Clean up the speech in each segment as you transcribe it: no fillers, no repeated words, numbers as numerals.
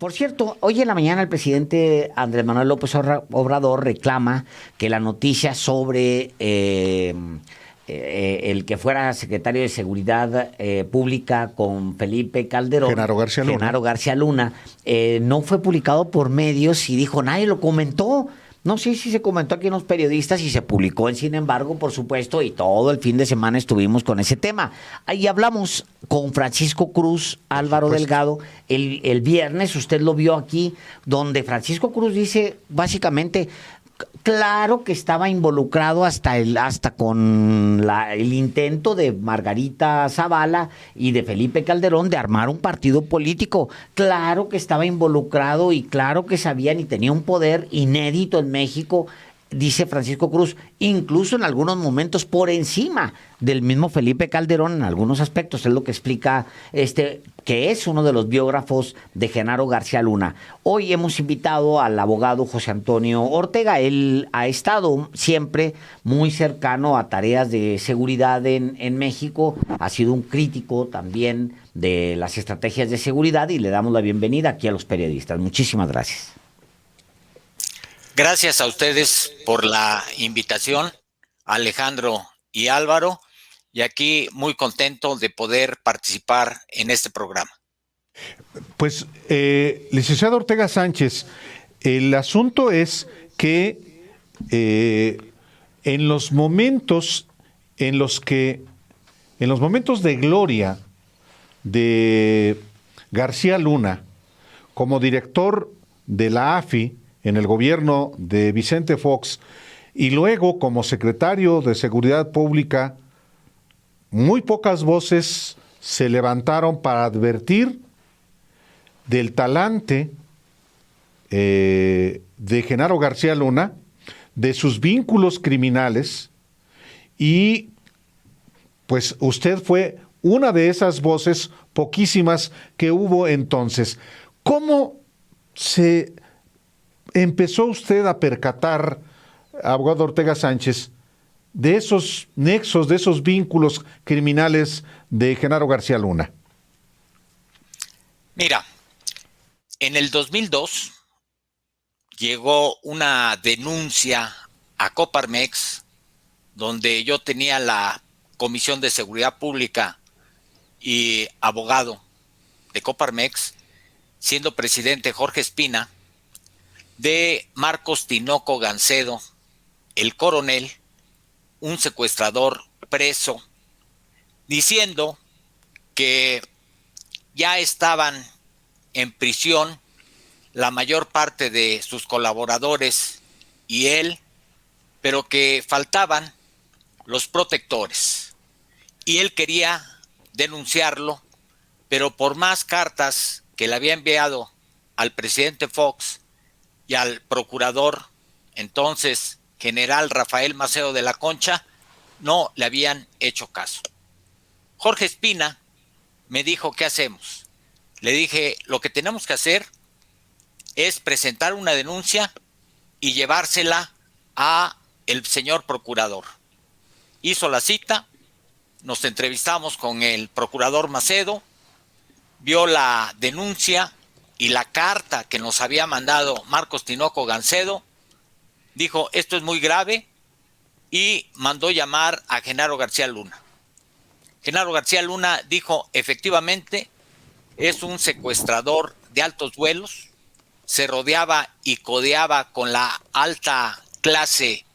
Por cierto, hoy en la mañana el presidente Andrés Manuel López Obrador reclama que la noticia sobre el que fuera secretario de Seguridad Pública con Felipe Calderón, Genaro García Luna. Genaro García Luna, no fue publicado por medios y dijo, nadie lo comentó. No sé si se comentó aquí en los periodistas y se publicó en Sin embargo, por supuesto, y todo el fin de semana estuvimos con ese tema. Ahí hablamos con Francisco Cruz, Álvaro Delgado, el viernes, usted lo vio aquí, donde Francisco Cruz dice básicamente, claro que estaba involucrado hasta con el intento de Margarita Zavala y de Felipe Calderón de armar un partido político. Claro que estaba involucrado y claro que sabían y tenía un poder inédito en México, dice Francisco Cruz, incluso en algunos momentos por encima del mismo Felipe Calderón en algunos aspectos, es lo que explica que es uno de los biógrafos de Genaro García Luna. Hoy hemos invitado al abogado José Antonio Ortega. Él ha estado siempre muy cercano a tareas de seguridad en México, ha sido un crítico también de las estrategias de seguridad y le damos la bienvenida aquí a los periodistas. Muchísimas gracias. Gracias a ustedes por la invitación, Alejandro y Álvaro, y aquí muy contento de poder participar en este programa. Pues, licenciado Ortega Sánchez, el asunto es que en los momentos de gloria de García Luna como director de la AFI en el gobierno de Vicente Fox y luego como secretario de Seguridad Pública, muy pocas voces se levantaron para advertir del talante de Genaro García Luna, de sus vínculos criminales, y pues usted fue una de esas voces poquísimas que hubo entonces. ¿Cómo se empezó usted a percatar, abogado Ortega Sánchez, de esos nexos, de esos vínculos criminales de Genaro García Luna? Mira, en el 2002 llegó una denuncia a Coparmex, donde yo tenía la Comisión de Seguridad Pública y abogado de Coparmex, siendo presidente Jorge Espina, de Marcos Tinoco Gancedo, el coronel, un secuestrador preso, diciendo que ya estaban en prisión la mayor parte de sus colaboradores y él, pero que faltaban los protectores. Y él quería denunciarlo, pero por más cartas que le había enviado al presidente Fox y al procurador, entonces general Rafael Maceo de la Concha, no le habían hecho caso. Jorge Espina me dijo, ¿qué hacemos? Le dije, lo que tenemos que hacer es presentar una denuncia y llevársela a el señor procurador. Hizo la cita, nos entrevistamos con el procurador Macedo, vio la denuncia y la carta que nos había mandado Marcos Tinoco Gancedo, dijo, esto es muy grave, y mandó llamar a Genaro García Luna. Genaro García Luna dijo, efectivamente, es un secuestrador de altos vuelos, se rodeaba y codeaba con la alta clase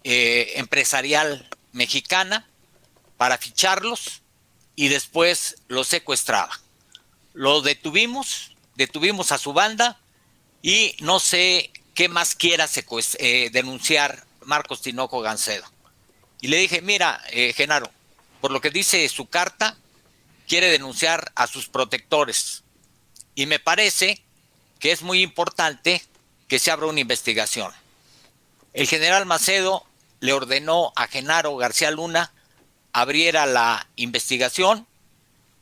empresarial mexicana para ficharlos y después los secuestraba. Lo detuvimos a su banda y no sé qué más quiera denunciar Marcos Tinoco Gancedo. Y le dije, mira, Genaro, por lo que dice su carta, quiere denunciar a sus protectores. Y me parece que es muy importante que se abra una investigación. El general Macedo le ordenó a Genaro García Luna abriera la investigación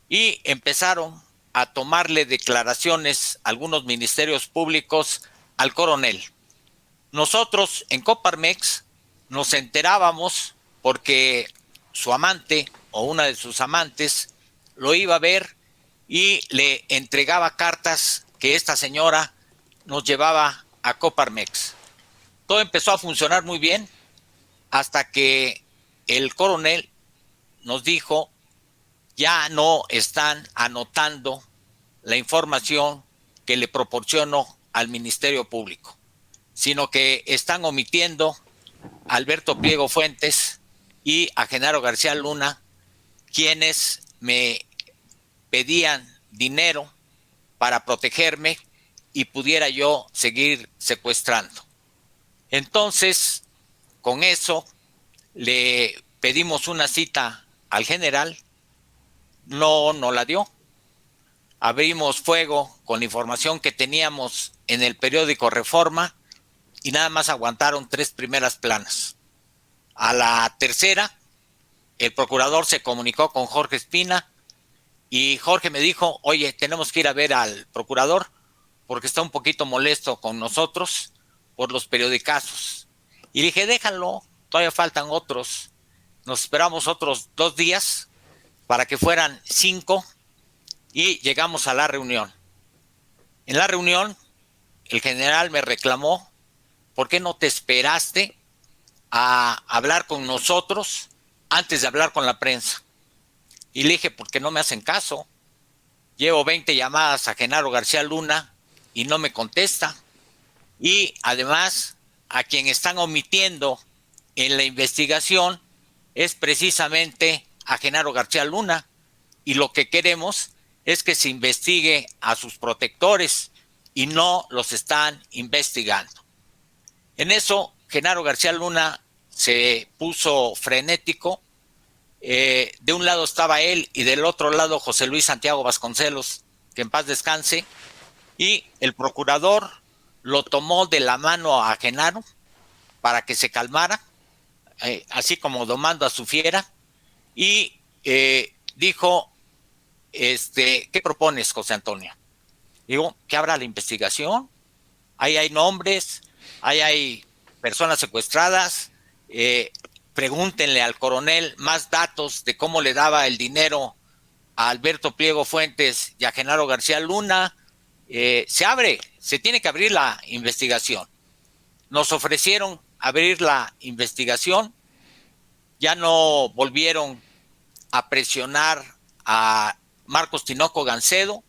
y empezaron a tomarle declaraciones algunos ministerios públicos al coronel. Nosotros en Coparmex nos enterábamos porque su amante o una de sus amantes lo iba a ver y le entregaba cartas que esta señora nos llevaba a Coparmex. Todo empezó a funcionar muy bien hasta que el coronel nos dijo: ya no están anotando la información que le proporciono al Ministerio Público, sino que están omitiendo a Alberto Pliego Fuentes y a Genaro García Luna, quienes me pedían dinero para protegerme y pudiera yo seguir secuestrando. Entonces, con eso, le pedimos una cita al general, no la dio. Abrimos fuego con la información que teníamos en el periódico Reforma y nada más aguantaron 3 primeras planas. A la tercera, el procurador se comunicó con Jorge Espina y Jorge me dijo: oye, tenemos que ir a ver al procurador porque está un poquito molesto con nosotros por los periodicazos. Y dije: déjalo, todavía faltan otros. Nos esperamos otros 2 días para que fueran 5 y llegamos a la reunión. En la reunión, el general me reclamó: ¿por qué no te esperaste a hablar con nosotros antes de hablar con la prensa? Y le dije: ¿por qué no me hacen caso? Llevo 20 llamadas a Genaro García Luna y no me contesta. Y además, a quien están omitiendo en la investigación es precisamente a Genaro García Luna. Y lo que queremos es que se investigue a sus protectores y no los están investigando. En eso, Genaro García Luna se puso frenético. De un lado estaba él y del otro lado José Luis Santiago Vasconcelos, que en paz descanse, y el procurador lo tomó de la mano a Genaro para que se calmara, así como domando a su fiera, y dijo: ¿qué propones, José Antonio? Digo: que abra la investigación, ahí hay nombres, ahí hay personas secuestradas, pregúntenle al coronel más datos de cómo le daba el dinero a Alberto Pliego Fuentes y a Genaro García Luna. Se tiene que abrir la investigación. Nos ofrecieron abrir la investigación, ya no volvieron a presionar a Marcos Tinoco Gancedo,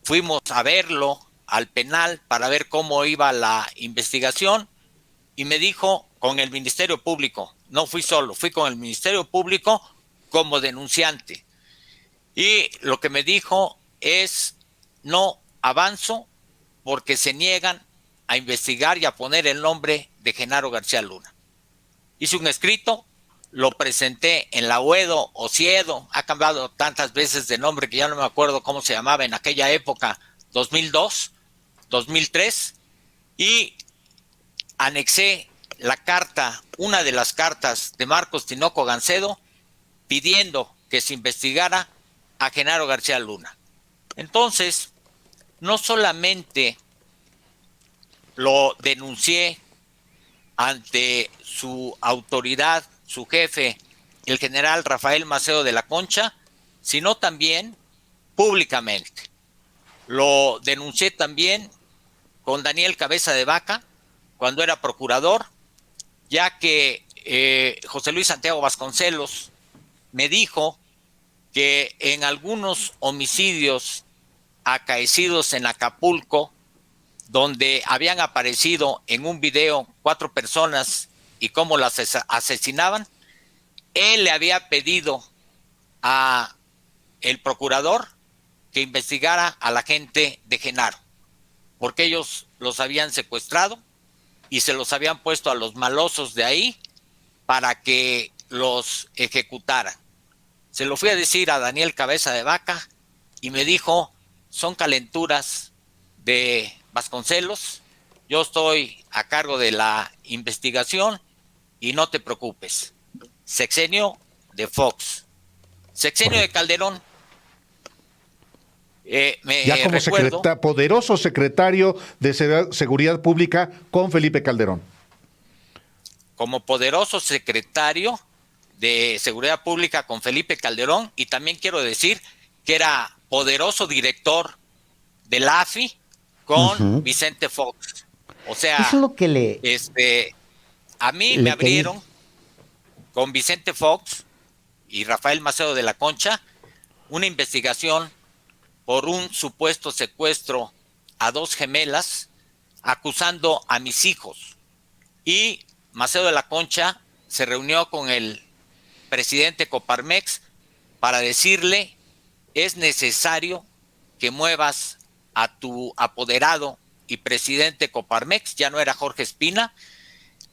fuimos a verlo al penal para ver cómo iba la investigación y me dijo: con el Ministerio Público. No fui solo, fui con el Ministerio Público como denunciante. Y lo que me dijo es: no avanzo porque se niegan a investigar y a poner el nombre de Genaro García Luna. Hice un escrito, lo presenté en la UEDO o CIEDO, ha cambiado tantas veces de nombre que ya no me acuerdo cómo se llamaba en aquella época, 2002, 2003, y anexé la carta, una de las cartas de Marcos Tinoco Gancedo, pidiendo que se investigara a Genaro García Luna. Entonces, no solamente lo denuncié ante su autoridad, su jefe, el general Rafael Maceo de la Concha, sino también públicamente. Lo denuncié también con Daniel Cabeza de Vaca, cuando era procurador, ya que José Luis Santiago Vasconcelos me dijo que en algunos homicidios acaecidos en Acapulco, donde habían aparecido en un video 4 personas y cómo las asesinaban, él le había pedido a el procurador que investigara a la gente de Genaro, porque ellos los habían secuestrado y se los habían puesto a los malosos de ahí para que los ejecutaran. Se lo fui a decir a Daniel Cabeza de Vaca y me dijo: son calenturas de Vasconcelos, yo estoy a cargo de la investigación y no te preocupes. Sexenio de Fox, sexenio de Calderón. Ya como poderoso secretario de Seguridad Pública con Felipe Calderón. Como poderoso secretario de Seguridad Pública con Felipe Calderón, y también quiero decir que era poderoso director de la AFI con Vicente Fox. O sea, eso es lo que a mí le me abrieron con Vicente Fox y Rafael Macedo de la Concha una investigación por un supuesto secuestro a 2 gemelas, acusando a mis hijos. Y Macedo de la Concha se reunió con el presidente Coparmex para decirle: es necesario que muevas a tu apoderado y presidente Coparmex, ya no era Jorge Espina,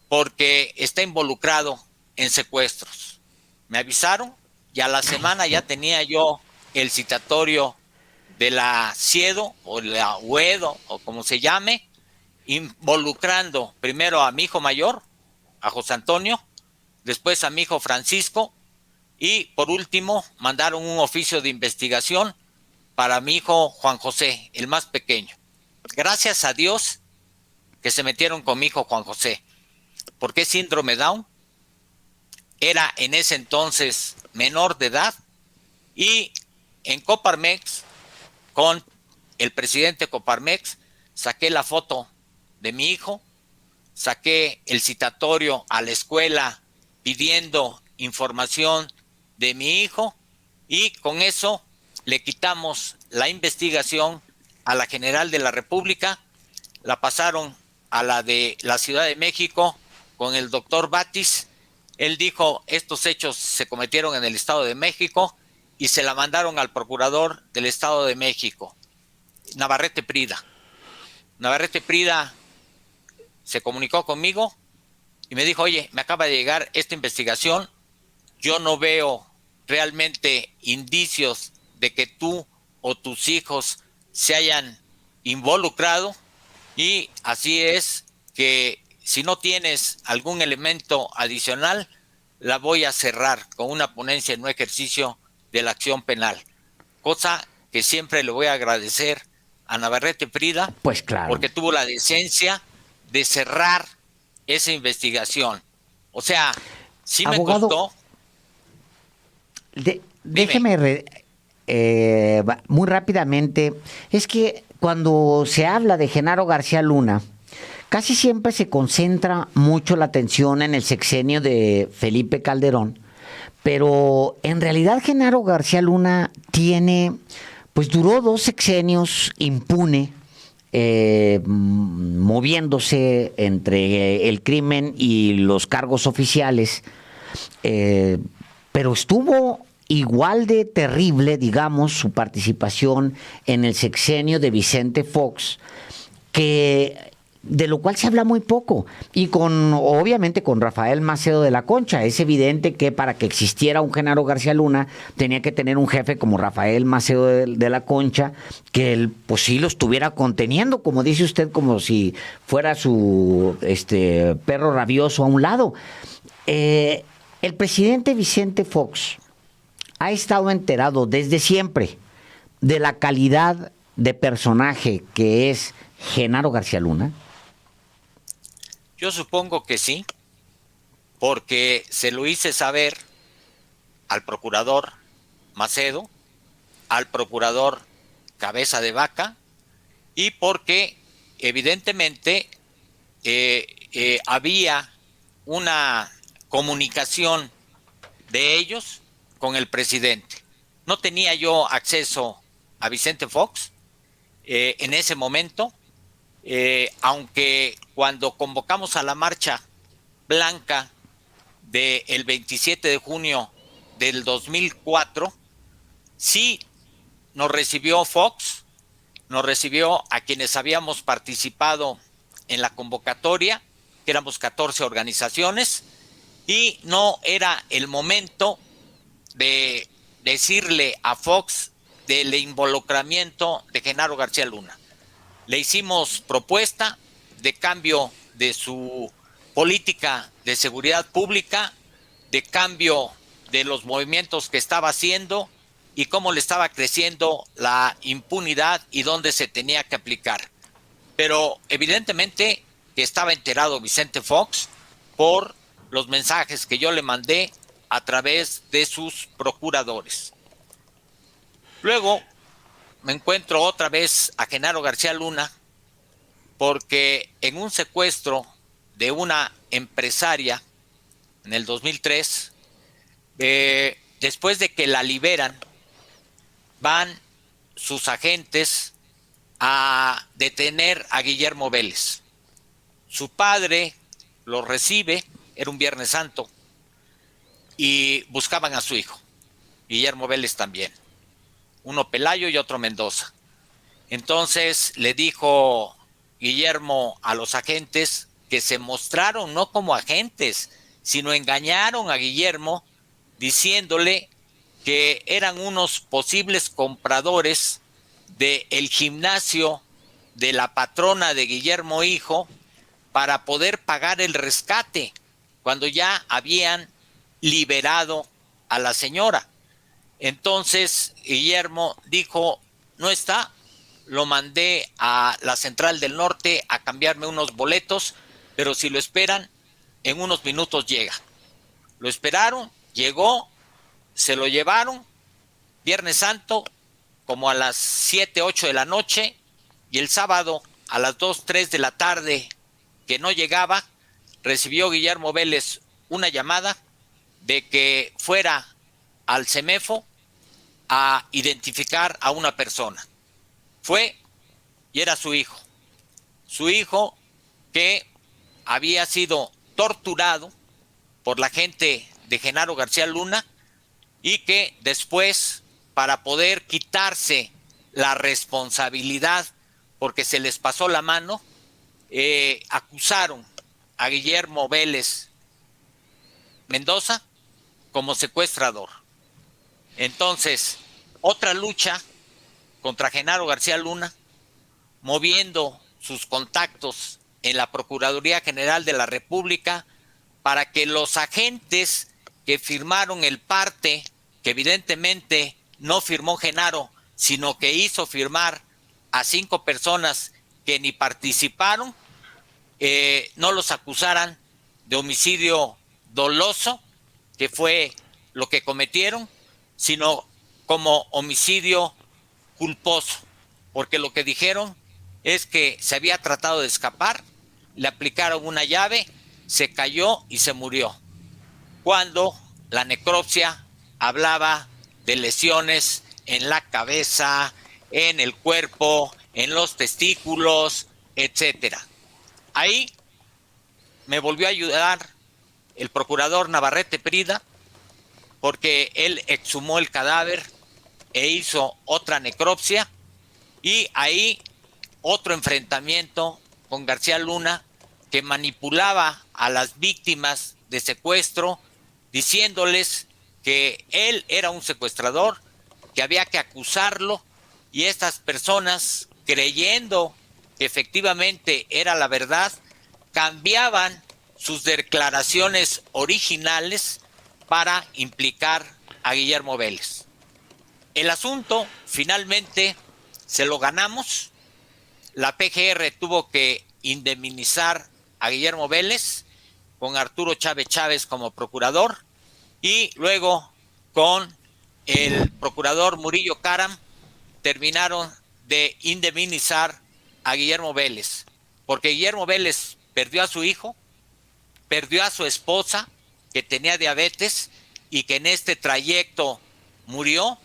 porque está involucrado en secuestros. Me avisaron y a la semana ya tenía yo el citatorio de la CIEDO o la UEDO o como se llame, involucrando primero a mi hijo mayor, a José Antonio, después a mi hijo Francisco y por último mandaron un oficio de investigación para mi hijo Juan José, el más pequeño. Gracias a Dios que se metieron con mi hijo Juan José, porque es síndrome Down, era en ese entonces menor de edad y en Coparmex, con el presidente Coparmex, saqué la foto de mi hijo, saqué el citatorio a la escuela pidiendo información de mi hijo y con eso le quitamos la investigación a la General de la República, la pasaron a la de la Ciudad de México con el doctor Batis. Él dijo: estos hechos se cometieron en el Estado de México, y se la mandaron al procurador del Estado de México, Navarrete Prida. Navarrete Prida se comunicó conmigo y me dijo: oye, me acaba de llegar esta investigación, yo no veo realmente indicios de que tú o tus hijos se hayan involucrado, y así es que si no tienes algún elemento adicional, la voy a cerrar con una ponencia en no ejercicio de la acción penal. Cosa que siempre le voy a agradecer a Navarrete Prida, pues claro, porque tuvo la decencia de cerrar esa investigación. O sea, sí abogado, me costó. Déjeme muy rápidamente. Es que cuando se habla de Genaro García Luna, casi siempre se concentra mucho la atención en el sexenio de Felipe Calderón, pero en realidad Genaro García Luna duró 2 sexenios impune, moviéndose entre el crimen y los cargos oficiales, pero estuvo igual de terrible, digamos, su participación en el sexenio de Vicente Fox, de lo cual se habla muy poco, y obviamente con Rafael Macedo de la Concha. Es evidente que para que existiera un Genaro García Luna tenía que tener un jefe como Rafael Macedo de la Concha, que él pues sí lo estuviera conteniendo, como dice usted, como si fuera su perro rabioso a un lado. El presidente Vicente Fox ha estado enterado desde siempre de la calidad de personaje que es Genaro García Luna. Yo supongo que sí, porque se lo hice saber al procurador Macedo, al procurador Cabeza de Vaca, y porque evidentemente había una comunicación de ellos con el presidente. No tenía yo acceso a Vicente Fox en ese momento, aunque cuando convocamos a la marcha blanca del 27 de junio del 2004, sí nos recibió Fox, nos recibió a quienes habíamos participado en la convocatoria, que éramos 14 organizaciones, y no era el momento de decirle a Fox del involucramiento de Genaro García Luna. Le hicimos propuesta de cambio de su política de seguridad pública, de cambio de los movimientos que estaba haciendo y cómo le estaba creciendo la impunidad y dónde se tenía que aplicar. Pero evidentemente que estaba enterado Vicente Fox por los mensajes que yo le mandé a través de sus procuradores. Luego me encuentro otra vez a Genaro García Luna porque en un secuestro de una empresaria en el 2003, después de que la liberan, van sus agentes a detener a Guillermo Vélez. Su padre lo recibe, era un Viernes Santo, y buscaban a su hijo, Guillermo Vélez también, uno Pelayo y otro Mendoza. Entonces le dijo Guillermo a los agentes que se mostraron no como agentes, sino engañaron a Guillermo diciéndole que eran unos posibles compradores del gimnasio de la patrona de Guillermo hijo para poder pagar el rescate cuando ya habían liberado a la señora. Entonces Guillermo dijo, no está, lo mandé a la Central del Norte a cambiarme unos boletos, pero si lo esperan, en unos minutos llega. Lo esperaron, llegó, se lo llevaron, Viernes Santo, como a las 7, 8 de la noche, y el sábado a las 2, 3 de la tarde, que no llegaba, recibió Guillermo Vélez una llamada de que fuera al CEMEFO a identificar a una persona. Fue y era su hijo que había sido torturado por la gente de Genaro García Luna y que después, para poder quitarse la responsabilidad porque se les pasó la mano, acusaron a Guillermo Vélez Mendoza como secuestrador. Entonces, otra lucha contra Genaro García Luna, moviendo sus contactos en la Procuraduría General de la República para que los agentes que firmaron el parte, que evidentemente no firmó Genaro, sino que hizo firmar a 5 personas que ni participaron, no los acusaran de homicidio doloso, que fue lo que cometieron, sino como homicidio culposo, porque lo que dijeron es que se había tratado de escapar, le aplicaron una llave, se cayó y se murió, cuando la necropsia hablaba de lesiones en la cabeza, en el cuerpo, en los testículos, etcétera. Ahí me volvió a ayudar el procurador Navarrete Prida, porque él exhumó el cadáver e hizo otra necropsia, y ahí otro enfrentamiento con García Luna, que manipulaba a las víctimas de secuestro, diciéndoles que él era un secuestrador, que había que acusarlo, y estas personas, creyendo que efectivamente era la verdad, cambiaban sus declaraciones originales para implicar a Guillermo Vélez. El asunto finalmente se lo ganamos. La PGR tuvo que indemnizar a Guillermo Vélez con Arturo Chávez Chávez como procurador, y luego con el procurador Murillo Karam terminaron de indemnizar a Guillermo Vélez, porque Guillermo Vélez perdió a su hijo, perdió a su esposa, que tenía diabetes y que en este trayecto murió,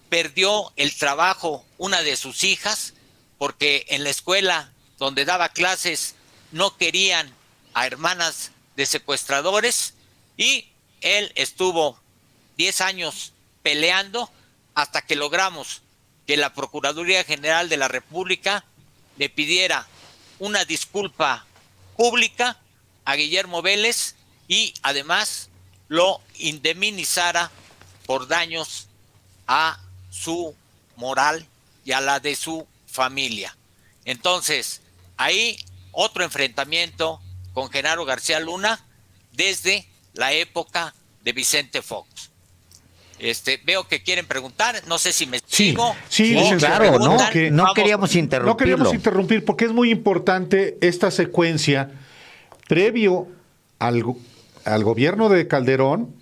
perdió el trabajo una de sus hijas, porque en la escuela donde daba clases no querían a hermanas de secuestradores, y él estuvo 10 años peleando hasta que logramos que la Procuraduría General de la República le pidiera una disculpa pública a Guillermo Vélez y además lo indemnizara por daños a su moral y a la de su familia. Entonces, ahí otro enfrentamiento con Genaro García Luna desde la época de Vicente Fox. Veo que quieren preguntar, no sé si me sigo. Sí, claro, no queríamos interrumpirlo. No queríamos interrumpir porque es muy importante esta secuencia previo al gobierno de Calderón.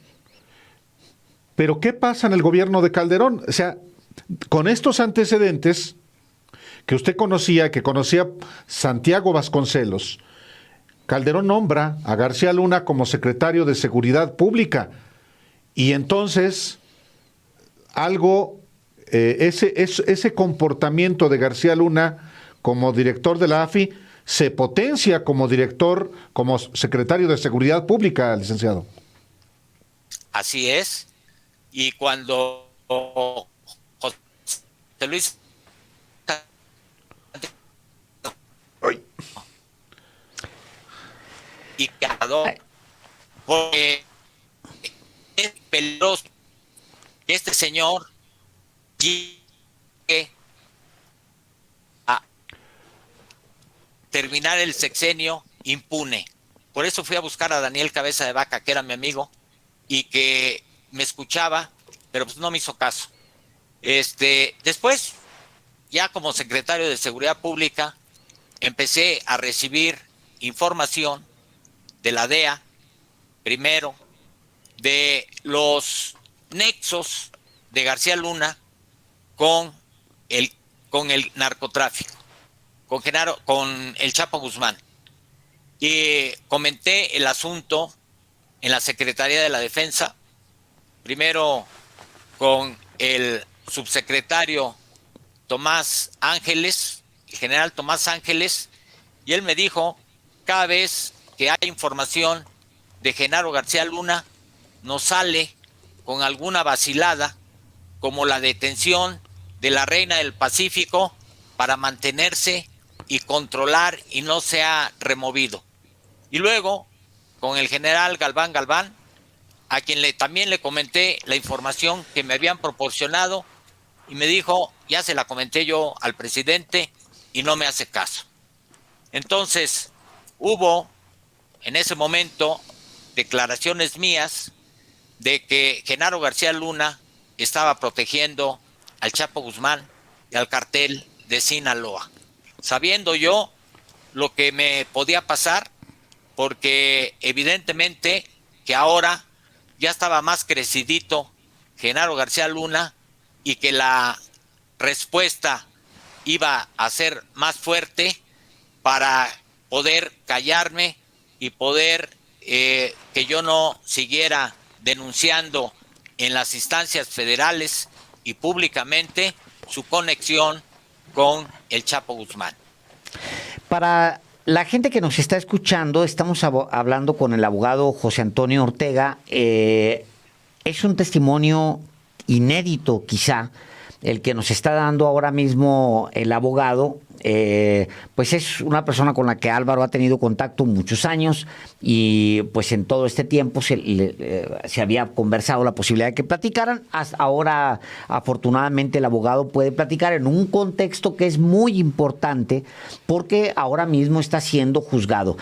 Pero ¿qué pasa en el gobierno de Calderón? O sea, con estos antecedentes, que usted conocía, que conocía Santiago Vasconcelos, Calderón nombra a García Luna como secretario de Seguridad Pública. Y entonces, ese comportamiento de García Luna como director de la AFI se potencia como director, como secretario de Seguridad Pública, licenciado. Así es. Y cuando José Luis y quedó, porque es peligroso que este señor llegue a terminar el sexenio impune. Por eso fui a buscar a Daniel Cabeza de Vaca, que era mi amigo y que me escuchaba, pero pues no me hizo caso. Después, ya como secretario de Seguridad Pública, empecé a recibir información de la DEA, primero, de los nexos de García Luna con el narcotráfico, con el Chapo Guzmán. Y comenté el asunto en la Secretaría de la Defensa, primero con el subsecretario Tomás Ángeles, el general Tomás Ángeles, y él me dijo, cada vez que hay información de Genaro García Luna, nos sale con alguna vacilada, como la detención de la Reina del Pacífico para mantenerse y controlar y no se ha removido. Y luego, con el general Galván, a quien también le comenté la información que me habían proporcionado, y me dijo, ya se la comenté yo al presidente y no me hace caso. Entonces, hubo en ese momento declaraciones mías de que Genaro García Luna estaba protegiendo al Chapo Guzmán y al cartel de Sinaloa, sabiendo yo lo que me podía pasar, porque evidentemente que ahora ya estaba más crecidito Genaro García Luna y que la respuesta iba a ser más fuerte para poder callarme y poder que yo no siguiera denunciando en las instancias federales y públicamente su conexión con el Chapo Guzmán. Para la gente que nos está escuchando, estamos hablando con el abogado José Antonio Ortega. Es un testimonio inédito, quizá, el que nos está dando ahora mismo el abogado. Pues es una persona con la que Álvaro ha tenido contacto muchos años y pues en todo este tiempo se había conversado la posibilidad de que platicaran. Hasta ahora, afortunadamente, el abogado puede platicar en un contexto que es muy importante porque ahora mismo está siendo juzgado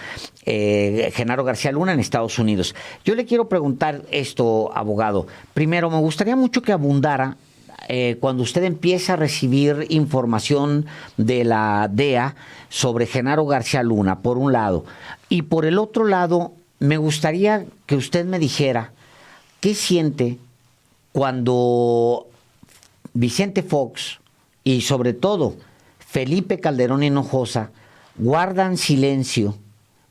Genaro García Luna en Estados Unidos. Yo le quiero preguntar esto, abogado. Primero, me gustaría mucho que abundara cuando usted empieza a recibir información de la DEA sobre Genaro García Luna, por un lado, y por el otro lado, me gustaría que usted me dijera qué siente cuando Vicente Fox y sobre todo Felipe Calderón Hinojosa guardan silencio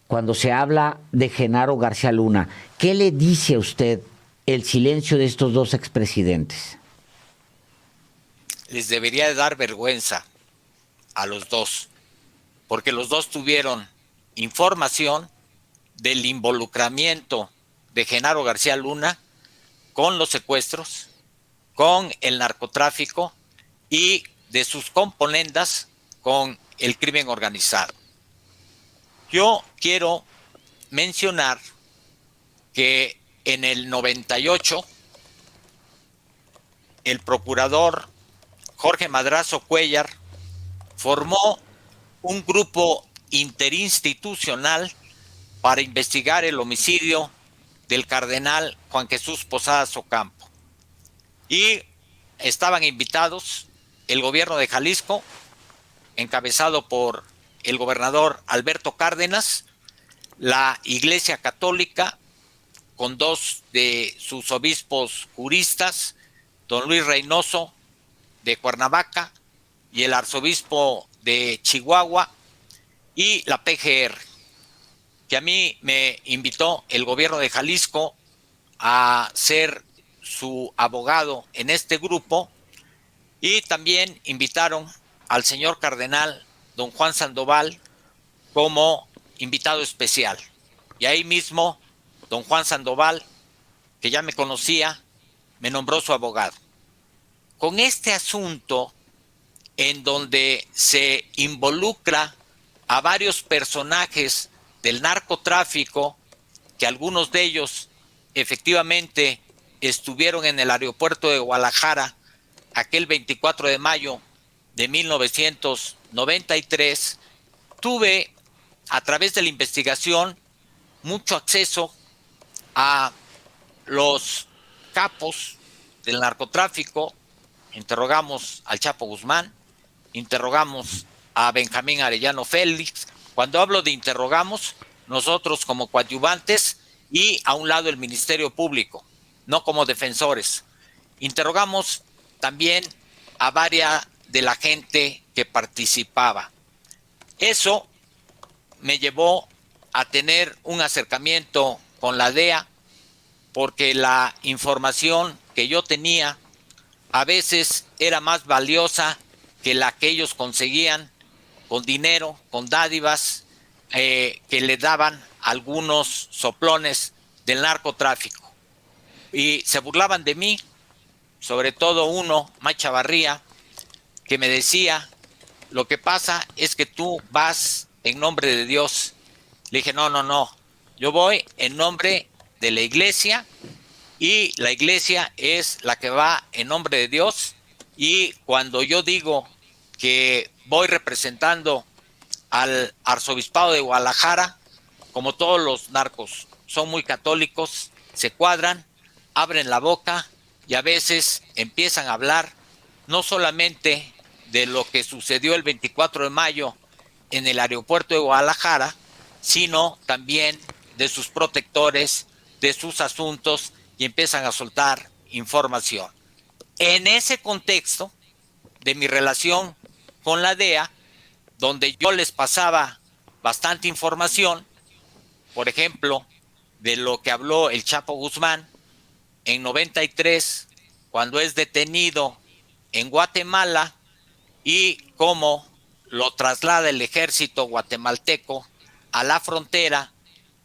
cuando se habla de Genaro García Luna. ¿Qué le dice a usted el silencio de estos dos expresidentes? Les debería de dar vergüenza a los dos, porque los dos tuvieron información del involucramiento de Genaro García Luna con los secuestros, con el narcotráfico y de sus componendas con el crimen organizado. Yo quiero mencionar que en el 98 el procurador Jorge Madrazo Cuéllar formó un grupo interinstitucional para investigar el homicidio del cardenal Juan Jesús Posadas Ocampo. Y estaban invitados el gobierno de Jalisco, encabezado por el gobernador Alberto Cárdenas, la Iglesia Católica, con dos de sus obispos juristas, don Luis Reynoso de Cuernavaca y el arzobispo de Chihuahua y la PGR, que a mí me invitó el gobierno de Jalisco a ser su abogado en este grupo, y también invitaron al señor cardenal don Juan Sandoval como invitado especial. Y ahí mismo don Juan Sandoval, que ya me conocía, me nombró su abogado. Con este asunto en donde se involucra a varios personajes del narcotráfico, que algunos de ellos efectivamente estuvieron en el aeropuerto de Guadalajara aquel 24 de mayo de 1993, tuve a través de la investigación mucho acceso a los capos del narcotráfico. Interrogamos al Chapo Guzmán, interrogamos a Benjamín Arellano Félix. Cuando hablo de interrogamos, nosotros como coadyuvantes y a un lado el Ministerio Público, no como defensores. Interrogamos también a varias de la gente que participaba. Eso me llevó a tener un acercamiento con la DEA, porque la información que yo tenía a veces era más valiosa que la que ellos conseguían con dinero, con dádivas que le daban algunos soplones del narcotráfico. Y se burlaban de mí, sobre todo uno, Mike Chavarría, que me decía, lo que pasa es que tú vas en nombre de Dios. Le dije, no, yo voy en nombre de la iglesia, y la iglesia es la que va en nombre de Dios, y cuando yo digo que voy representando al arzobispado de Guadalajara, como todos los narcos son muy católicos, se cuadran, abren la boca y a veces empiezan a hablar no solamente de lo que sucedió el 24 de mayo en el aeropuerto de Guadalajara, sino también de sus protectores, de sus asuntos, y empiezan a soltar información. En ese contexto de mi relación con la DEA, donde yo les pasaba bastante información, por ejemplo, de lo que habló el Chapo Guzmán en 93, cuando es detenido en Guatemala, y cómo lo traslada el ejército guatemalteco a la frontera,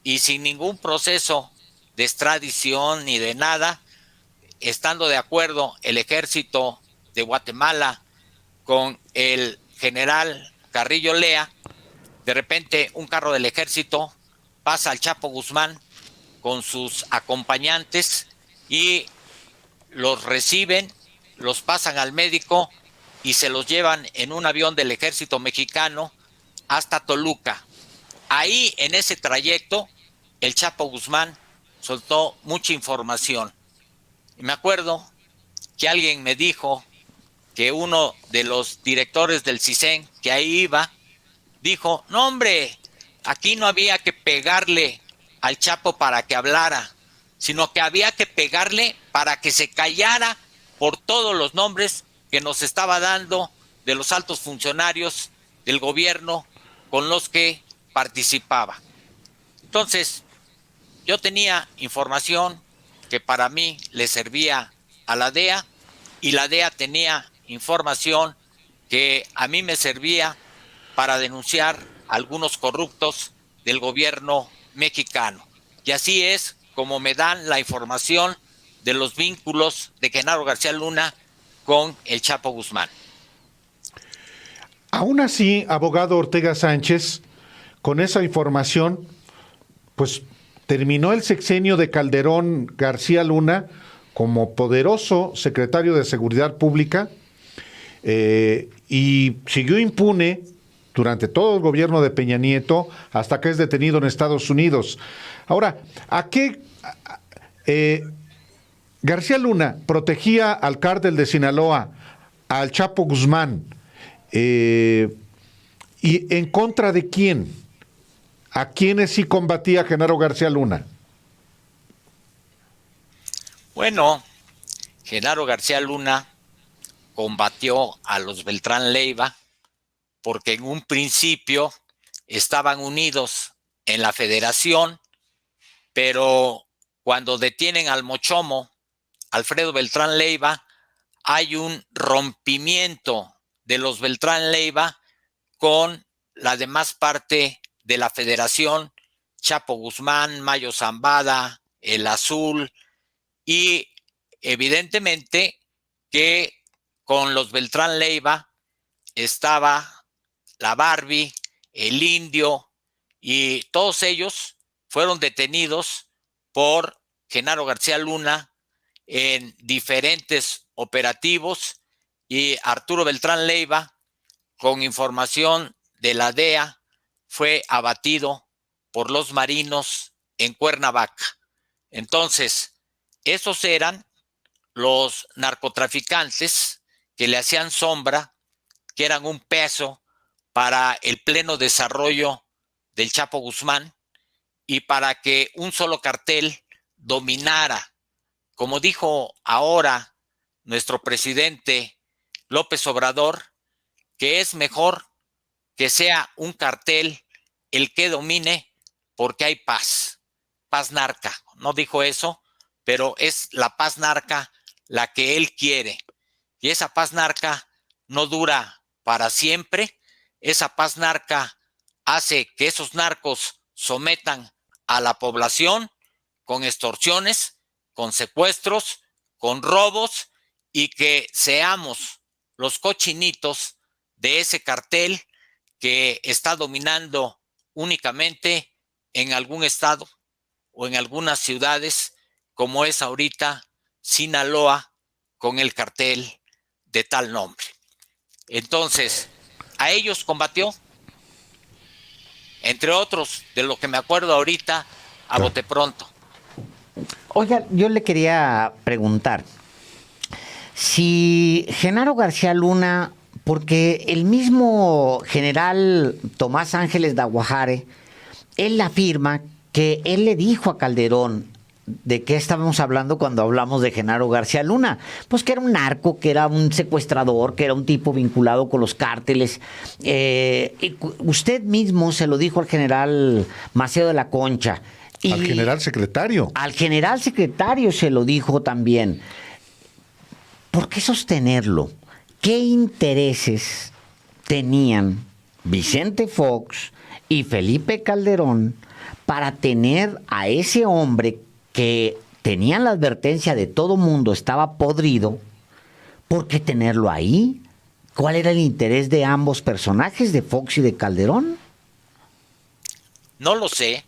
y sin ningún proceso de extradición ni de nada, estando de acuerdo el ejército de Guatemala con el general Carrillo Lea. De repente un carro del ejército pasa al Chapo Guzmán con sus acompañantes y los reciben, los pasan al médico y se los llevan en un avión del ejército mexicano hasta Toluca. Ahí, en ese trayecto, el Chapo Guzmán soltó mucha información. Y me acuerdo que alguien me dijo que uno de los directores del CISEN, que ahí iba, dijo, no hombre, aquí no había que pegarle al Chapo para que hablara, sino que había que pegarle para que se callara por todos los nombres que nos estaba dando de los altos funcionarios del gobierno con los que participaba. Entonces, yo tenía información que para mí le servía a la DEA, y la DEA tenía información que a mí me servía para denunciar a algunos corruptos del gobierno mexicano. Y así es como me dan la información de los vínculos de Genaro García Luna con el Chapo Guzmán. Aún así, abogado Ortega Sánchez, con esa información, pues terminó el sexenio de Calderón García Luna como poderoso secretario de Seguridad Pública, y siguió impune durante todo el gobierno de Peña Nieto hasta que es detenido en Estados Unidos. Ahora, ¿a qué García Luna protegía al cártel de Sinaloa, al Chapo Guzmán, y en contra de quién? ¿A quiénes sí combatía Genaro García Luna? Bueno, Genaro García Luna combatió a los Beltrán Leiva, porque en un principio estaban unidos en la federación, pero cuando detienen al mochomo Alfredo Beltrán Leiva, hay un rompimiento de los Beltrán Leiva con la demás parte de la federación, Chapo Guzmán, Mayo Zambada, El Azul, y evidentemente que con los Beltrán Leiva estaba la Barbie, el Indio, y todos ellos fueron detenidos por Genaro García Luna en diferentes operativos, y Arturo Beltrán Leiva, con información de la DEA, fue abatido por los marinos en Cuernavaca. Entonces, esos eran los narcotraficantes que le hacían sombra, que eran un peso para el pleno desarrollo del Chapo Guzmán y para que un solo cartel dominara. Como dijo ahora nuestro presidente López Obrador, que es mejor que sea un cartel el que domine porque hay paz, paz narca. No dijo eso, pero es la paz narca la que él quiere. Y esa paz narca no dura para siempre. Esa paz narca hace que esos narcos sometan a la población con extorsiones, con secuestros, con robos, y que seamos los cochinitos de ese cartel que está dominando únicamente en algún estado o en algunas ciudades, como es ahorita Sinaloa, con el cartel de tal nombre. Entonces, a ellos combatió, entre otros, de lo que me acuerdo ahorita, a bote pronto. Oiga, yo le quería preguntar si Genaro García Luna, porque el mismo general Tomás Ángeles de Aguajare, él afirma que él le dijo a Calderón de qué estábamos hablando cuando hablamos de Genaro García Luna. Pues que era un narco, que era un secuestrador, que era un tipo vinculado con los cárteles. Usted mismo se lo dijo al general Maceo de la Concha. Y al general secretario. Al general secretario se lo dijo también. ¿Por qué sostenerlo? ¿Qué intereses tenían Vicente Fox y Felipe Calderón para tener a ese hombre que tenían la advertencia de todo mundo estaba podrido? ¿Por qué tenerlo ahí? ¿Cuál era el interés de ambos personajes, de Fox y de Calderón? No lo sé,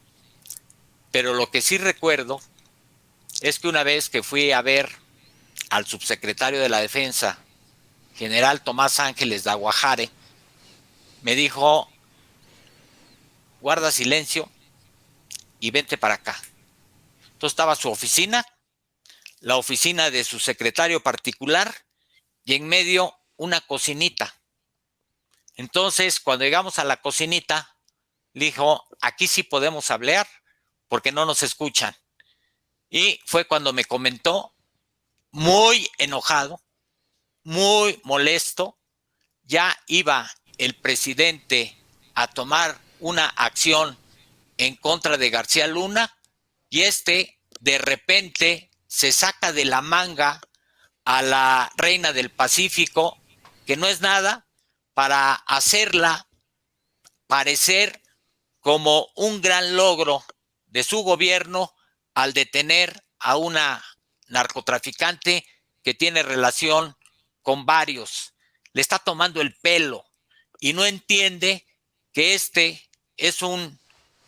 pero lo que sí recuerdo es que una vez que fui a ver al subsecretario de la Defensa, general Tomás Ángeles de Aguajare, me dijo: guarda silencio y vente para acá. Entonces estaba su oficina, la oficina de su secretario particular, y en medio una cocinita. Entonces, cuando llegamos a la cocinita, le dijo: aquí sí podemos hablar porque no nos escuchan. Y fue cuando me comentó, muy enojado, muy molesto, ya iba el presidente a tomar una acción en contra de García Luna, y de repente se saca de la manga a la reina del Pacífico, que no es nada, para hacerla parecer como un gran logro de su gobierno al detener a una narcotraficante que tiene relación con varios. Le está tomando el pelo y no entiende que es un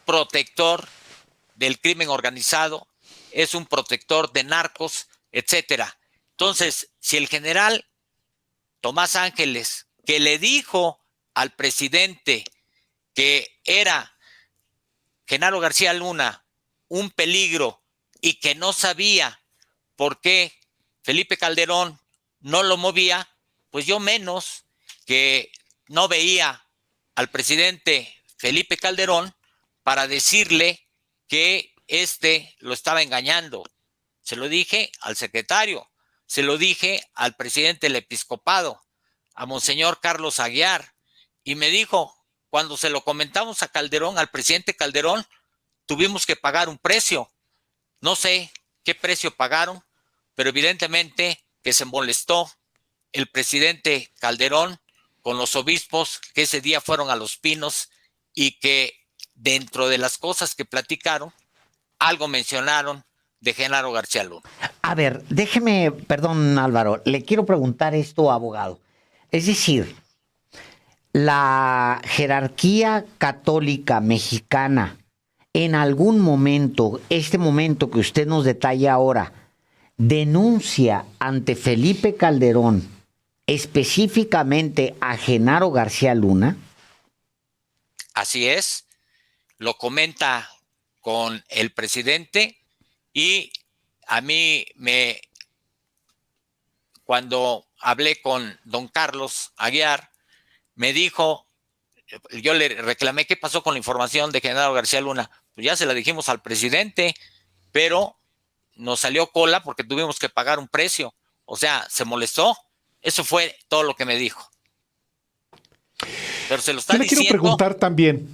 protector del crimen organizado, es un protector de narcos, etcétera. Entonces, si el general Tomás Ángeles, que le dijo al presidente que era Genaro García Luna un peligro y que no sabía por qué Felipe Calderón no lo movía, pues yo menos, que no veía al presidente Felipe Calderón para decirle que lo estaba engañando. Se lo dije al secretario, se lo dije al presidente del episcopado, a Monseñor Carlos Aguiar, y me dijo, cuando se lo comentamos a Calderón, al presidente Calderón, tuvimos que pagar un precio. No sé qué precio pagaron, pero evidentemente que se molestó el presidente Calderón con los obispos que ese día fueron a Los Pinos y que dentro de las cosas que platicaron, algo mencionaron de Genaro García Luna. A ver, déjeme, perdón Álvaro, le quiero preguntar esto, abogado. Es decir, la jerarquía católica mexicana, en algún momento, este momento que usted nos detalla ahora, denuncia ante Felipe Calderón específicamente a Genaro García Luna. Así es, lo comenta con el presidente y a mí cuando hablé con don Carlos Aguiar, me dijo, yo le reclamé qué pasó con la información de Genaro García Luna. Pues ya se la dijimos al presidente, pero nos salió cola porque tuvimos que pagar un precio. O sea, se molestó. Eso fue todo lo que me dijo. Pero se lo está Yo le quiero diciendo preguntar también.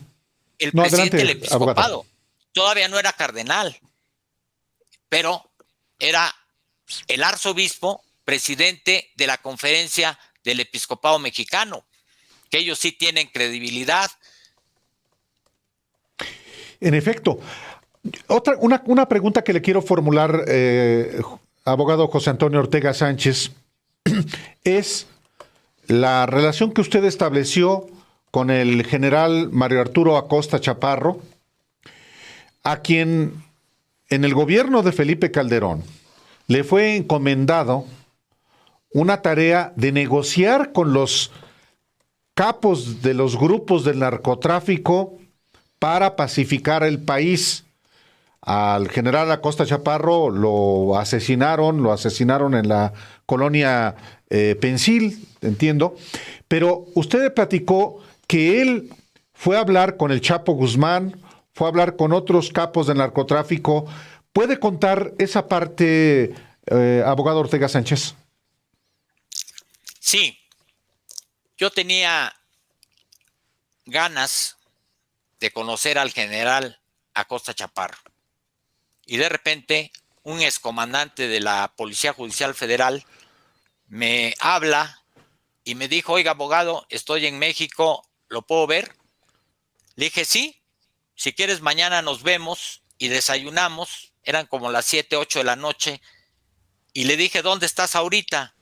el No, presidente del adelante, abogado. episcopado. Todavía no era cardenal, pero era el arzobispo presidente de la conferencia del episcopado mexicano, que ellos sí tienen credibilidad. En efecto. Una pregunta que le quiero formular, abogado José Antonio Ortega Sánchez, es la relación que usted estableció con el general Mario Arturo Acosta Chaparro, a quien en el gobierno de Felipe Calderón le fue encomendado una tarea de negociar con los capos de los grupos del narcotráfico para pacificar el país. Al general Acosta Chaparro lo asesinaron en la colonia Pensil, entiendo, pero usted me platicó que él fue a hablar con el Chapo Guzmán, fue a hablar con otros capos del narcotráfico. ¿Puede contar esa parte, abogado Ortega Sánchez? Sí, yo tenía ganas de conocer al general Acosta Chaparro. Y de repente, un excomandante de la Policía Judicial Federal me habla y me dijo, oiga, abogado, estoy en México, ¿lo puedo ver? Le dije, sí, si quieres mañana nos vemos y desayunamos. Eran como las 7, 8 de la noche. Y le dije, ¿dónde estás ahorita?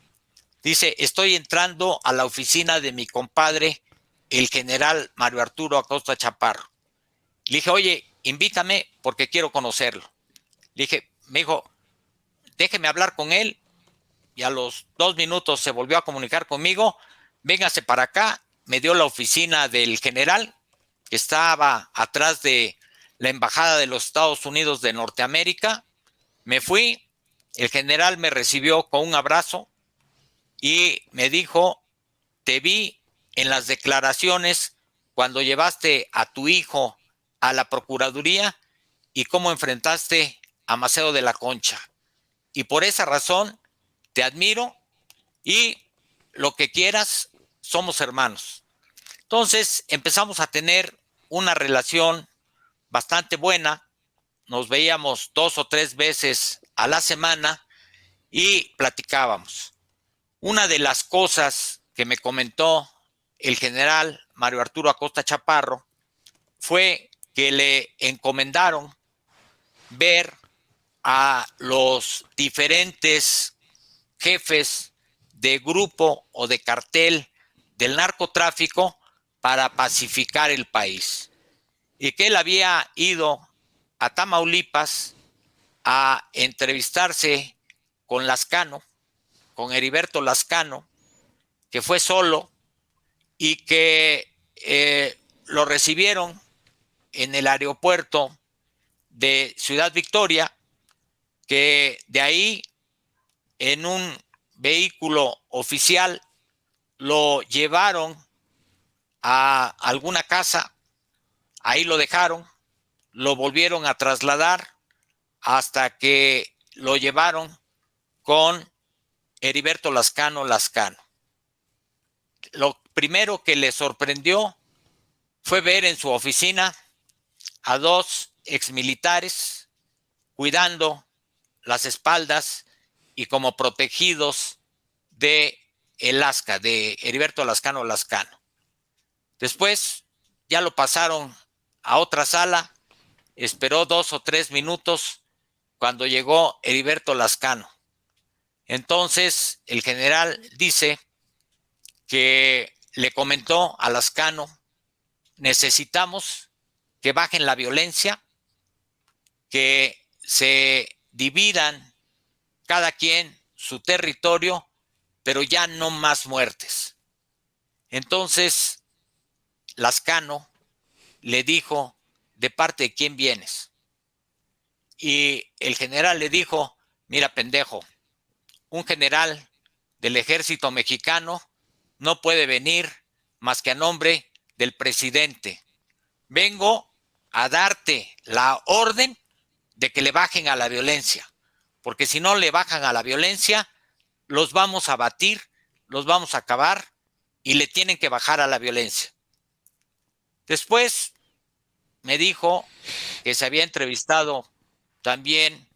Dice, estoy entrando a la oficina de mi compadre, el general Mario Arturo Acosta Chaparro. Le dije, oye, invítame porque quiero conocerlo. Le dije, me dijo, déjeme hablar con él. Y a los 2 minutos se volvió a comunicar conmigo. Véngase para acá. Me dio la oficina del general, que estaba atrás de la embajada de los Estados Unidos de Norteamérica. Me fui. El general me recibió con un abrazo y me dijo, te vi en las declaraciones cuando llevaste a tu hijo a la Procuraduría y cómo enfrentaste a Maceo de la Concha. Y por esa razón te admiro y lo que quieras, somos hermanos. Entonces empezamos a tener una relación bastante buena. Nos veíamos 2 o 3 veces a la semana y platicábamos. Una de las cosas que me comentó el general Mario Arturo Acosta Chaparro fue que le encomendaron ver a los diferentes jefes de grupo o de cartel del narcotráfico para pacificar el país. Y que él había ido a Tamaulipas a entrevistarse con Lascano, con Heriberto Lascano, que fue solo y que lo recibieron en el aeropuerto de Ciudad Victoria, que de ahí en un vehículo oficial lo llevaron a alguna casa, ahí lo dejaron, lo volvieron a trasladar hasta que lo llevaron con Heriberto Lascano. lo primero que le sorprendió fue ver en su oficina a 2 exmilitares cuidando las espaldas y como protegidos de el Lasca, de Heriberto Lascano Lascano. Después ya lo pasaron a otra sala, esperó 2 o 3 minutos cuando llegó Heriberto Lascano. Entonces el general dice que le comentó a Lascano: necesitamos que bajen la violencia, que se dividan cada quien su territorio, pero ya no más muertes. Entonces Lascano le dijo: ¿de parte de quién vienes? Y el general le dijo: mira, pendejo, un general del ejército mexicano no puede venir más que a nombre del presidente. Vengo a darte la orden de que le bajen a la violencia, porque si no le bajan a la violencia, los vamos a batir, los vamos a acabar y le tienen que bajar a la violencia. Después me dijo que se había entrevistado también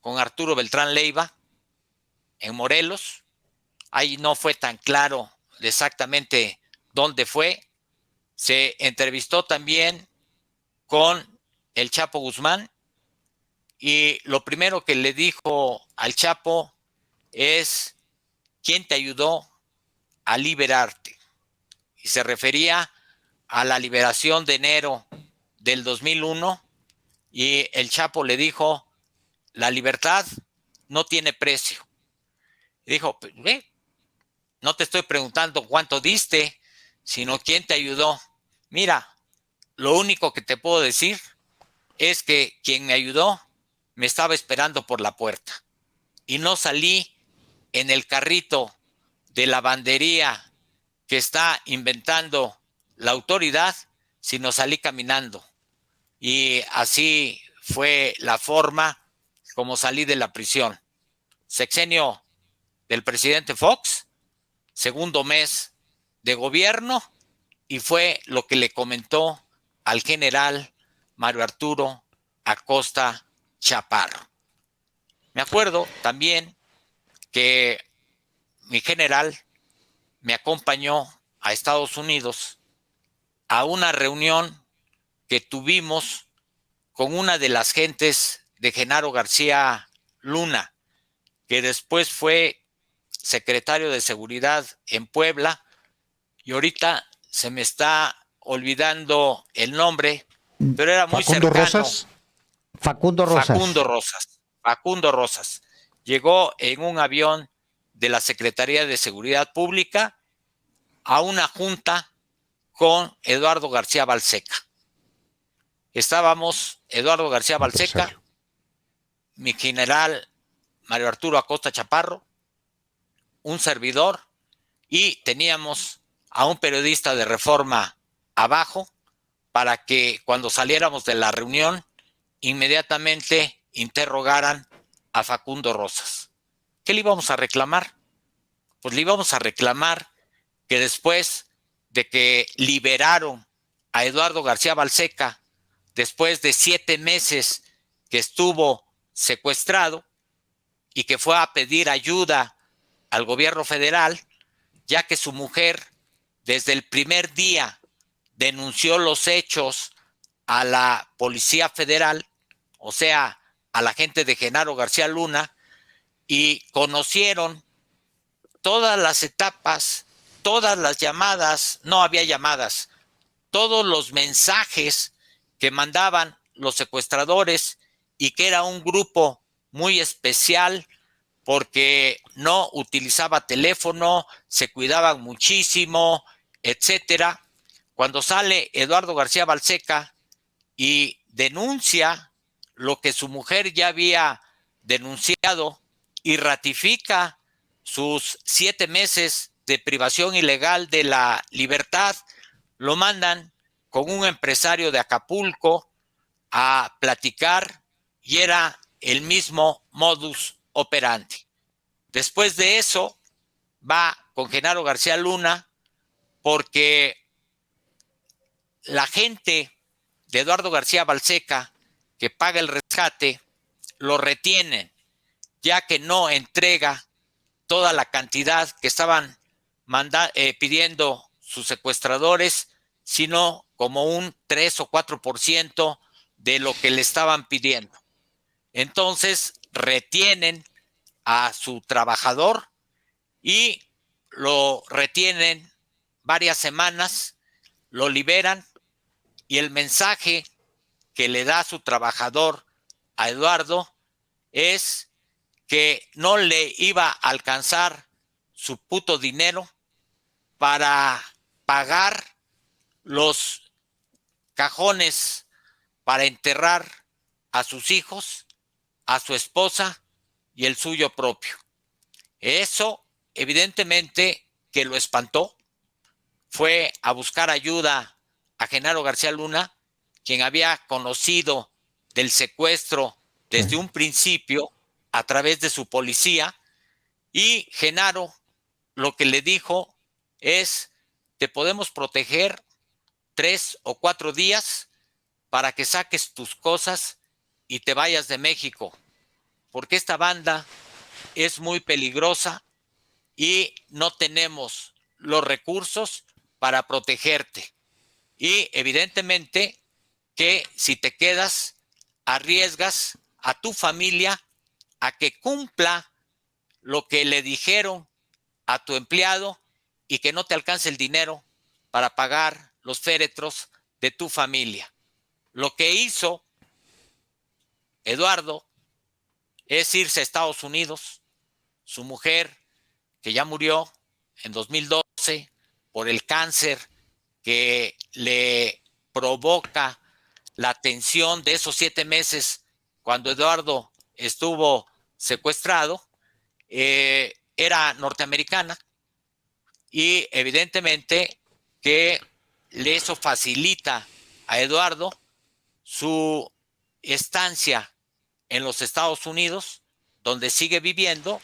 con Arturo Beltrán Leiva en Morelos. Ahí no fue tan claro exactamente dónde fue. Se entrevistó también con el Chapo Guzmán y lo primero que le dijo al Chapo es: ¿quién te ayudó a liberarte? Y se refería a la liberación de enero del 2001 y el Chapo le dijo: la libertad no tiene precio. Y dijo: no te estoy preguntando cuánto diste, sino quién te ayudó. Mira, lo único que te puedo decir es que quien me ayudó me estaba esperando por la puerta y no salí en el carrito de lavandería que está inventando la autoridad, sino salí caminando. Y así fue la forma como salí de la prisión. Sexenio del presidente Fox, segundo mes de gobierno, y fue lo que le comentó al general Mario Arturo Acosta Chaparro. Me acuerdo también que mi general me acompañó a Estados Unidos a una reunión que tuvimos con una de las gentes de Genaro García Luna, que después fue secretario de Seguridad en Puebla, y ahorita se me está olvidando el nombre, pero era muy Facundo cercano. Rosas. Facundo Rosas. Facundo Rosas. Llegó en un avión de la Secretaría de Seguridad Pública a una junta con Eduardo García Balseca. Estábamos Eduardo García Balseca, mi general Mario Arturo Acosta Chaparro, un servidor, y teníamos a un periodista de Reforma abajo para que cuando saliéramos de la reunión inmediatamente interrogaran a Facundo Rosas. ¿Qué le íbamos a reclamar? Pues le íbamos a reclamar que después de que liberaron a Eduardo García Balseca, después de 7 meses que estuvo secuestrado y que fue a pedir ayuda al gobierno federal, ya que su mujer desde el primer día denunció los hechos a la Policía Federal, o sea, a la gente de Genaro García Luna, y conocieron todas las etapas, todas las llamadas, no había llamadas, todos los mensajes que mandaban los secuestradores, y que era un grupo muy especial porque no utilizaba teléfono, se cuidaban muchísimo, etcétera. Cuando sale Eduardo García Balseca y denuncia lo que su mujer ya había denunciado y ratifica sus 7 meses de privación ilegal de la libertad, lo mandan con un empresario de Acapulco a platicar y era el mismo modus operandi. Después de eso va con Genaro García Luna, porque la gente de Eduardo García Balseca que paga el rescate lo retienen, ya que no entrega toda la cantidad que estaban pidiendo sus secuestradores, sino como un 3 o 4% de lo que le estaban pidiendo. Entonces retienen a su trabajador y lo retienen varias semanas, lo liberan, y el mensaje que le da su trabajador a Eduardo es que no le iba a alcanzar su puto dinero para pagar los cajones para enterrar a sus hijos, a su esposa y el suyo propio. Eso evidentemente que lo espantó. Fue a buscar ayuda a Genaro García Luna, quien había conocido del secuestro desde un principio a través de su policía, y Genaro lo que le dijo es: te podemos proteger 3 o 4 días para que saques tus cosas y te vayas de México, porque esta banda es muy peligrosa y no tenemos los recursos para protegerte. Y evidentemente que si te quedas, arriesgas a tu familia a que cumpla lo que le dijeron a tu empleado y que no te alcance el dinero para pagar los féretros de tu familia. Lo que hizo Eduardo es irse a Estados Unidos. Su mujer, que ya murió en 2012 por el cáncer que le provoca la tensión de esos 7 meses cuando Eduardo estuvo secuestrado, era norteamericana, y evidentemente que eso facilita a Eduardo su estancia en los Estados Unidos, donde sigue viviendo,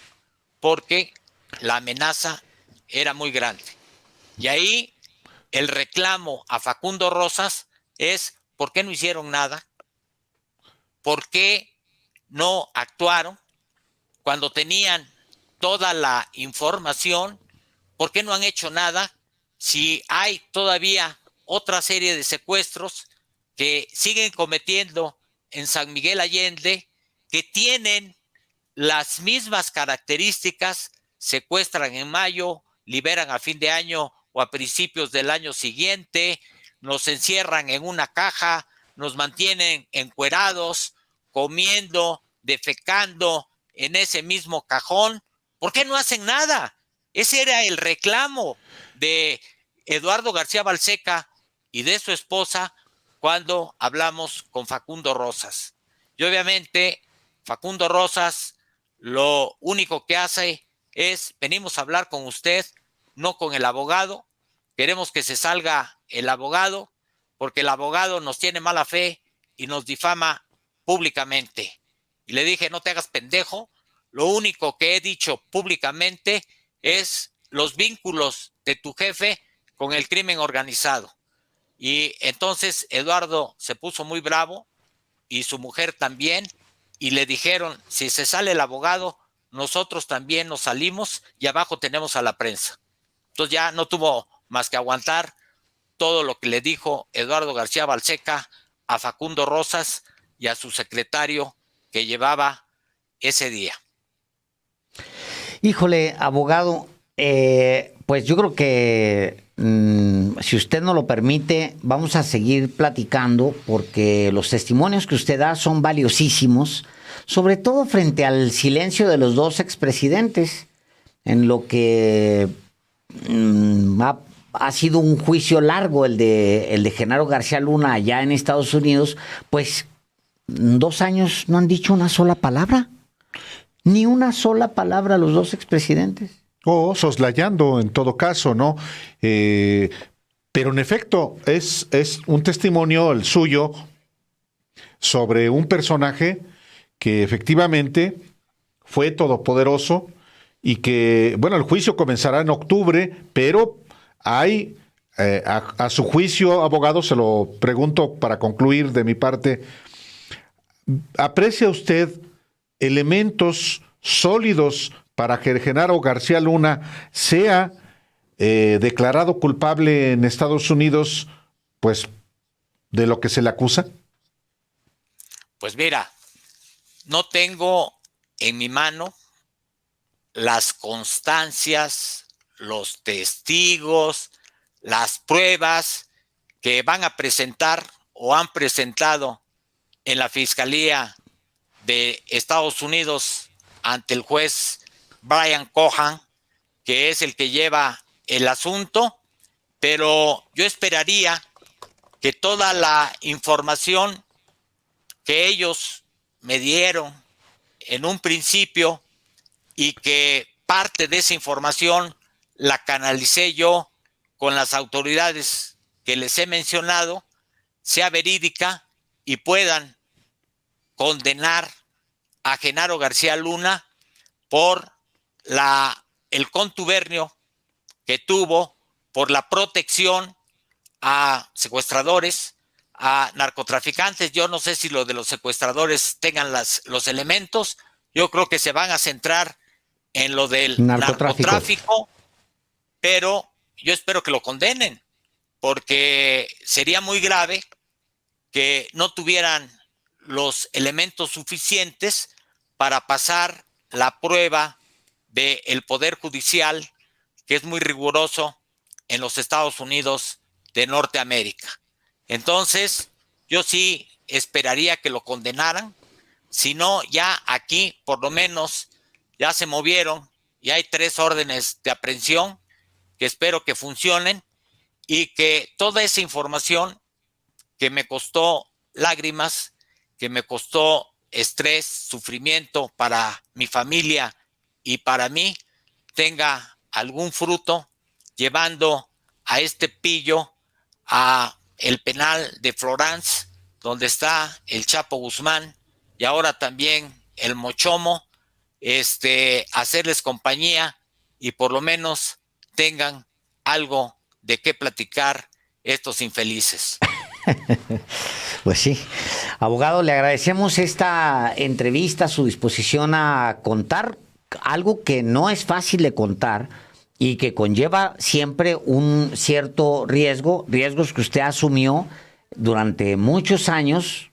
porque la amenaza era muy grande. Y ahí el reclamo a Facundo Rosas es: ¿por qué no hicieron nada? ¿Por qué no actuaron cuando tenían toda la información? ¿Por qué no han hecho nada si hay todavía otra serie de secuestros que siguen cometiendo en San Miguel Allende, que tienen las mismas características? Secuestran en mayo, liberan a fin de año o a principios del año siguiente, nos encierran en una caja, nos mantienen encuerados, comiendo, defecando en ese mismo cajón. ¿Por qué no hacen nada? Ese era el reclamo de Eduardo García Balseca y de su esposa cuando hablamos con Facundo Rosas. Y obviamente Facundo Rosas lo único que hace es: venimos a hablar con usted, no con el abogado. Queremos que se salga el abogado porque el abogado nos tiene mala fe y nos difama públicamente. Y le dije: no te hagas pendejo, lo único que he dicho públicamente es los vínculos de tu jefe con el crimen organizado. Y entonces Eduardo se puso muy bravo, y su mujer también, y le dijeron: si se sale el abogado, nosotros también nos salimos, y abajo tenemos a la prensa. Entonces ya no tuvo más que aguantar todo lo que le dijo Eduardo García Balseca a Facundo Rosas y a su secretario que llevaba ese día. Híjole, abogado, pues yo creo que si usted no lo permite, vamos a seguir platicando, porque los testimonios que usted da son valiosísimos, sobre todo frente al silencio de los 2 expresidentes, en lo que ha sido un juicio largo el de Genaro García Luna allá en Estados Unidos. Pues 2 años no han dicho una sola palabra. Ni una sola palabra los 2 expresidentes. O soslayando en todo caso, ¿no? Pero en efecto, es un testimonio el suyo sobre un personaje que efectivamente fue todopoderoso y que, bueno, el juicio comenzará en octubre, pero hay a su juicio, abogado, se lo pregunto para concluir de mi parte, ¿aprecia usted elementos sólidos para que Genaro García Luna sea declarado culpable en Estados Unidos, pues, de lo que se le acusa? Pues mira, no tengo en mi mano las constancias, los testigos, las pruebas que van a presentar o han presentado en la Fiscalía de Estados Unidos ante el juez Brian Cohan, que es el que lleva el asunto, pero yo esperaría que toda la información que ellos me dieron en un principio y que parte de esa información la canalicé yo con las autoridades que les he mencionado, sea verídica y puedan condenar a Genaro García Luna por el contubernio que tuvo, por la protección a secuestradores, a narcotraficantes. Yo no sé si lo de los secuestradores tengan los elementos. Yo creo que se van a centrar en lo del narcotráfico, pero yo espero que lo condenen, porque sería muy grave que no tuvieran los elementos suficientes para pasar la prueba del Poder Judicial, que es muy riguroso en los Estados Unidos de Norteamérica. Entonces, yo sí esperaría que lo condenaran. Si no, ya aquí por lo menos ya se movieron y hay 3 órdenes de aprehensión que espero que funcionen y que toda esa información que me costó lágrimas, que me costó estrés, sufrimiento para mi familia y para mí, tenga algún fruto, llevando a este pillo a el penal de Florence, donde está el Chapo Guzmán y ahora también el Mochomo, hacerles compañía y por lo menos tengan algo de qué platicar estos infelices. Pues sí. Abogado, le agradecemos esta entrevista, su disposición a contar algo que no es fácil de contar y que conlleva siempre un cierto riesgos que usted asumió durante muchos años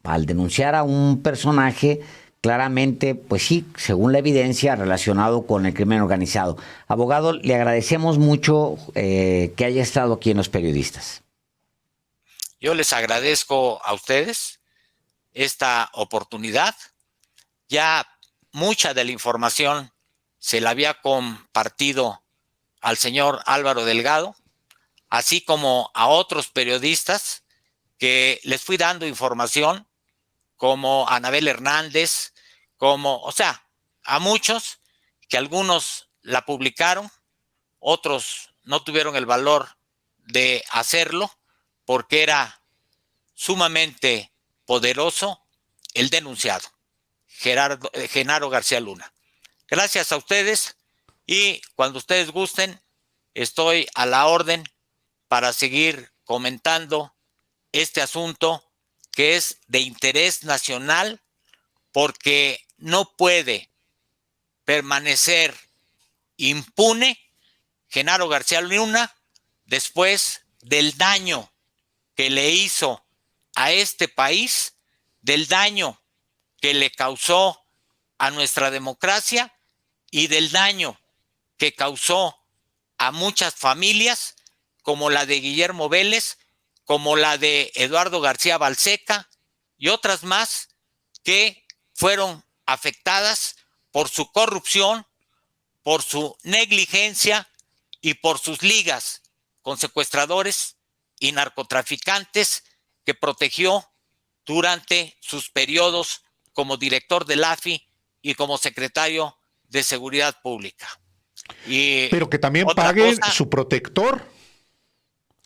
al denunciar a un personaje claramente, pues sí, según la evidencia, relacionado con el crimen organizado. Abogado, le agradecemos mucho que haya estado aquí en Los Periodistas. Yo les agradezco a ustedes esta oportunidad. Ya mucha de la información se la había compartido al señor Álvaro Delgado, así como a otros periodistas que les fui dando información, como Anabel Hernández, a muchos que algunos la publicaron, otros no tuvieron el valor de hacerlo porque era sumamente poderoso el denunciado, Genaro García Luna. Gracias a ustedes y cuando ustedes gusten, estoy a la orden para seguir comentando este asunto que es de interés nacional porque no puede permanecer impune Genaro García Luna después del daño que le hizo a este país, del daño que le causó a nuestra democracia y del daño que causó a muchas familias, como la de Guillermo Vélez, como la de Eduardo García Balseca y otras más que fueron afectadas por su corrupción, por su negligencia y por sus ligas con secuestradores y narcotraficantes que protegió durante sus periodos como director del AFI y como secretario de Seguridad Pública. Pero que también pague su protector.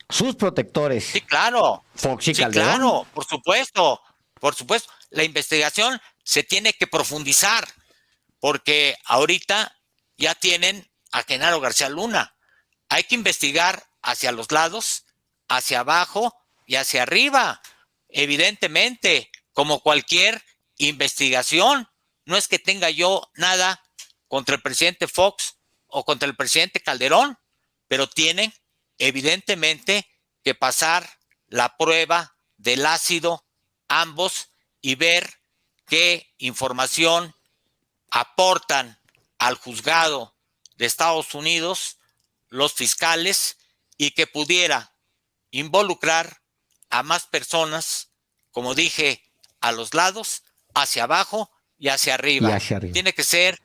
Sus protectores. Sí, claro. Fox y sí, Calderón. claro, por supuesto. Por supuesto. La investigación se tiene que profundizar porque ahorita ya tienen a Genaro García Luna. Hay que investigar hacia los lados, hacia abajo y hacia arriba. Evidentemente, como cualquier investigación, no es que tenga yo nada contra el presidente Fox o contra el presidente Calderón, pero tienen evidentemente que pasar la prueba del ácido ambos y ver qué información aportan al juzgado de Estados Unidos los fiscales y que pudiera involucrar a más personas, como dije, a los lados, hacia abajo y hacia arriba. Y hacia arriba. Tiene que ser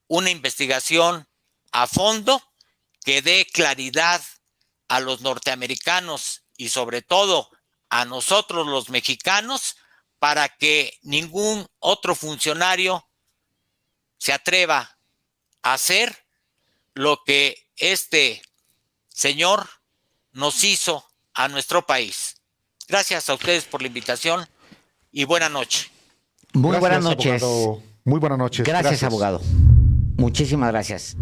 una investigación a fondo que dé claridad a los norteamericanos y sobre todo a nosotros los mexicanos para que ningún otro funcionario se atreva a hacer lo que este señor nos hizo a nuestro país. Gracias a ustedes por la invitación y buena noche. Muy Gracias, buenas noches. abogado. Muy buenas noches. Gracias, abogado. Muchísimas gracias.